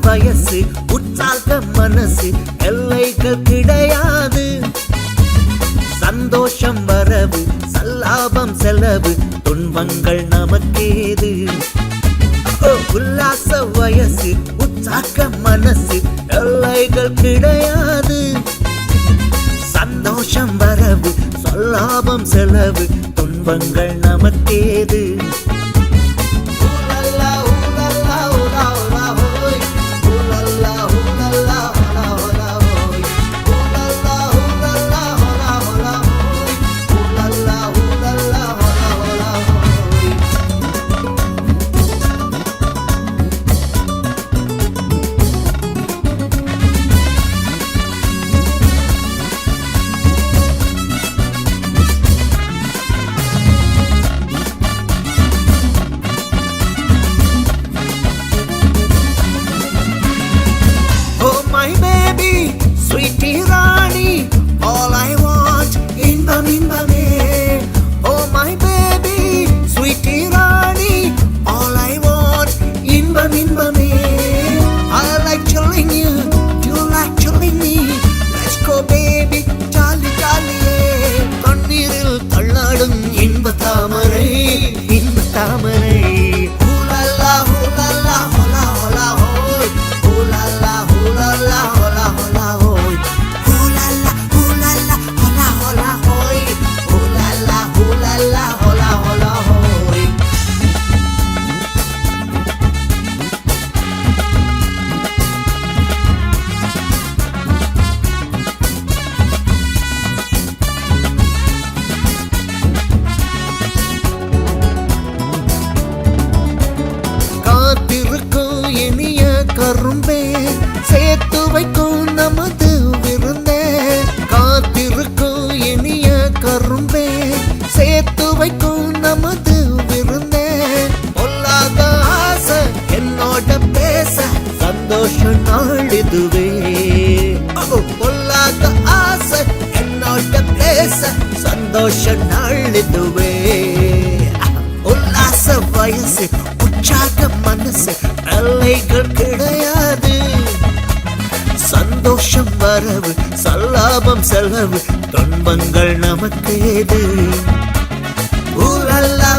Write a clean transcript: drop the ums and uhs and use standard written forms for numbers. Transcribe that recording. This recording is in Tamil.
வயசு உற்சாக மனசு எல்லைகள் கிடையாது. சந்தோஷம் வரவு சல்லாபம் செலவு துன்பங்கள் நமக்கேது. உல்லாச வயசு உற்சாக மனசு எல்லைகள் கிடையாது. சந்தோஷம் வரவு சல்லாபம் செலவு துன்பங்கள் நமக்கேது. Sweetie Rani, all I want, inbam inbame. Oh my baby, sweetie Rani, all I want, inbam inbame. I like chilling you, you like chilling me. Let's go baby, jolly jolly. Kanniril thalladum inba tamarai, inba tamarai. Ooh la la, ooh la la, hola hola hoy. Ooh la la, ooh la la, hola hola hoy. கரும்பே சேர்த்து வைக்கும் நமது விருந்தே. காத்திருக்கும் இனிய கரும்பே சேர்த்து வைக்கும் நமது விருந்தே. பொல்லாத ஆசை என்னோட பேச சந்தோஷ நாளிதுவே. பொல்லாத ஆசை என்னோட பேச சந்தோஷ நாளிதுவே. உல்லாச வயசு உற்சாக மனசு எல்லைகள் கிடையாது. சந்தோஷம் வரவு சல்லாபம் செலவு துன்பங்கள் நமக்கேது. ஊலல்லா